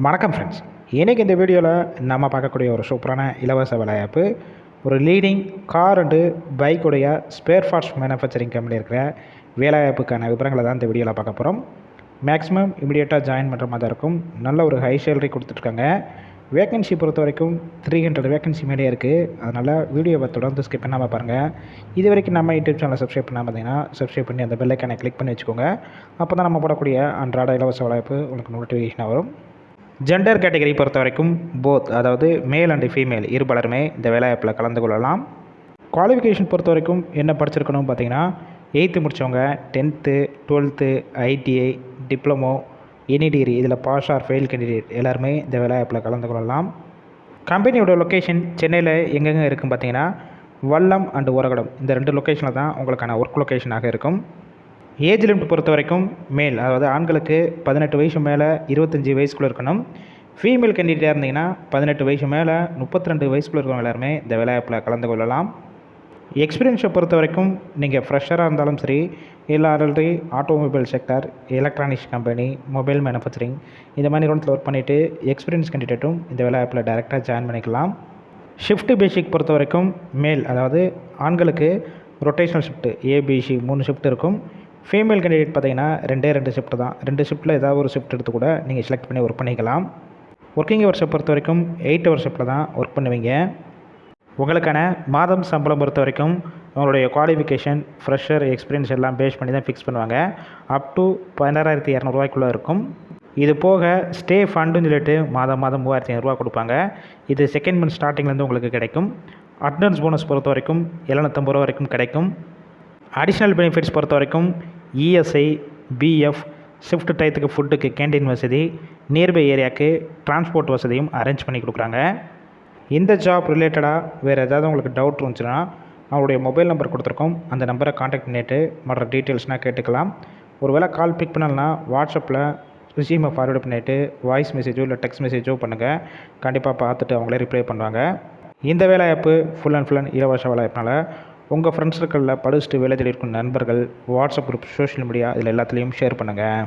வணக்கம் ஃப்ரெண்ட்ஸ். இன்றைக்கி இந்த வீடியோவில் நம்ம பார்க்கக்கூடிய ஒரு சூப்பரான இலவச வேலைவாய்ப்பு, ஒரு லீடிங் கார் அண்டு பைக்குடைய ஸ்பேர் பார்ட்ஸ் மேனுஃபேக்சரிங் கம்பெனி இருக்கிற வேலைவாய்ப்புக்கான விவரங்களை தான் இந்த வீடியோவில் பார்க்க போகிறோம். மேக்ஸிமம் இமீடியட்டாக ஜாயின் பண்ணுற மாதிரி தான் இருக்கும். நல்ல ஒரு ஹை சேலரி கொடுத்துட்ருக்காங்க. வேக்கன்சி பொறுத்த வரைக்கும் 300 வேக்கன்சி மேலே இருக்குது. அதனால் வீடியோவை தொடர்ந்து ஸ்கிப் பண்ணாமல் பாருங்கள். இது வரைக்கும் நம்ம யூடியூப் சேனலை சப்ஸ்கிரைப் பண்ணாமல் பார்த்தீங்கன்னா சப்ஸ்கிரைப் பண்ணி அந்த பெல் ஐக்கானை கிளிக் பண்ணி வச்சுக்கோங்க. அப்போ தான் நம்ம போடக்கூடிய அன்றாட இலவச வேலைவாய்ப்பு உங்களுக்கு நோட்டிஃபிகேஷனாக வரும். ஜெண்டர் கேட்டகரி பொறுத்த வரைக்கும் போத், அதாவது மேல் அண்டு ஃபீமேல் இருபாலருமே இந்த வேலைவாய்ப்பில் கலந்து கொள்ளலாம். குவாலிஃபிகேஷன் பொறுத்த வரைக்கும் என்ன படிச்சிருக்கணும் பார்த்தீங்கன்னா, 8th முடித்தவங்க, 10th, 12th, ITI, diploma, any degree இதில் பாஸ் ஆர் ஃபெயில் கேண்டிடேட் எல்லாருமே இந்த வேலைவாய்ப்பில் கலந்து கொள்ளலாம். கம்பெனியோட லொக்கேஷன் சென்னையில் எங்கெங்கே இருக்குன்னு பார்த்தீங்கன்னா, வல்லம் அண்டு ஓரகடம் இந்த 2 லொக்கேஷனில் தான் உங்களுக்கான ஒர்க் லொக்கேஷனாக இருக்கும். ஏஜ் லிமிட் பொறுத்த வரைக்கும் மேல், அதாவது ஆண்களுக்கு 18 வயசு மேலே 25 வயசுக்குள்ளே இருக்கணும். ஃபீமேல் கேண்டிடேட்டாக இருந்தீங்கன்னா 18 வயசு மேலே 32 வயசுக்குள்ளே இருக்கிறவங்க எல்லாருமே இந்த வேலைவாய்ப்பில் கலந்து கொள்ளலாம். எக்ஸ்பீரியன்ஸை பொறுத்த வரைக்கும் நீங்கள் ஃப்ரெஷராக இருந்தாலும் சரி, இல்லை already automobile sector, electronics company, mobile manufacturing இந்த மாதிரி இடத்துல ஒர்க் பண்ணிவிட்டு எக்ஸ்பீரியன்ஸ் கேண்டிடேட்டும் இந்த வேலைவாய்ப்பில் டைரெக்டாக ஜாயின் பண்ணிக்கலாம். ஷிஃப்ட் பேசிக் பொறுத்த வரைக்கும் மேல், அதாவது ஆண்களுக்கு ரொட்டேஷனல் ஷிஃப்ட்டு ABC 3 ஷிஃப்ட் இருக்கும். ஃபீமேல் கேண்டிடேட் பார்த்தீங்கன்னா 2 ஷிஃப்ட் தான். 2 ஷிஃப்ட்டில் ஏதாவது ஒரு ஷிஃப்ட் எடுத்து கூட நீங்கள் செலக்ட் பண்ணி ஒர்க் பண்ணிக்கலாம். ஒர்க்கிங் ஹவர்ஸை பொறுத்த வரைக்கும் 8 ஹவர் ஷிஃப்ட்டில் தான் ஒர்க் பண்ணுவீங்க. உங்களுக்கான மாதம் சம்பளம் பொறுத்த வரைக்கும் உங்களுடைய குவாலிஃபிகேஷன், ஃப்ரெஷர், எக்ஸ்பீரியன்ஸ் எல்லாம் பேஸ் பண்ணி தான் ஃபிக்ஸ் பண்ணுவாங்க. அப் டு 16,200 இருக்கும். இது போக ஸ்டே ஃபண்டுன்னு சொல்லிட்டு மாதம் 3,500 கொடுப்பாங்க. இது செகண்ட் மந்த் ஸ்டார்டிங்லேருந்து உங்களுக்கு கிடைக்கும். அட்டண்டன்ஸ் போனஸ் பொறுத்த வரைக்கும் 750 வரைக்கும் கிடைக்கும். அடிஷ்னல் பெனிஃபிட்ஸ் பொறுத்த வரைக்கும் ESI, BF, ஷிஃப்ட் டயத்துக்கு ஃபுட்டுக்கு கேண்டீன் வசதி, நியர்பை ஏரியாவுக்கு டிரான்ஸ்போர்ட் வசதியும் அரேஞ்ச் பண்ணி கொடுக்குறாங்க. இந்த ஜாப் ரிலேட்டடாக வேறு ஏதாவது உங்களுக்கு டவுட் இருந்துச்சுன்னா அவங்களுடைய மொபைல் நம்பர் கொடுத்துருக்கோம். அந்த நம்பரை காண்டாக்ட் பண்ணிவிட்டு மற்ற டீட்டெயில்ஸ்னால் கேட்டுக்கலாம். ஒரு வேளை கால் பிக் பண்ணலன்னா வாட்ஸ்அப்பில் ரிசீமை ஃபார்வேர்டு பண்ணிவிட்டு வாய்ஸ் மெசேஜோ இல்லை டெக்ஸ்ட் மெசேஜோ பண்ணுங்கள். கண்டிப்பாக பார்த்துட்டு அவங்களே ரிப்ளை பண்ணுவாங்க. இந்த வேலைவாய்ப்பு ஃபுல் அண்ட் இலவச வேலைவாய்ப்புனால உங்கள் ஃப்ரெண்ட்ஸ் சர்க்கிளில் படிச்சுட்டு வேலை தேடி இருக்கும் நண்பர்கள், வாட்ஸ்அப் குரூப், சோஷியல் மீடியா இதில் எல்லாத்துலேயும் ஷேர் பண்ணுங்கள்.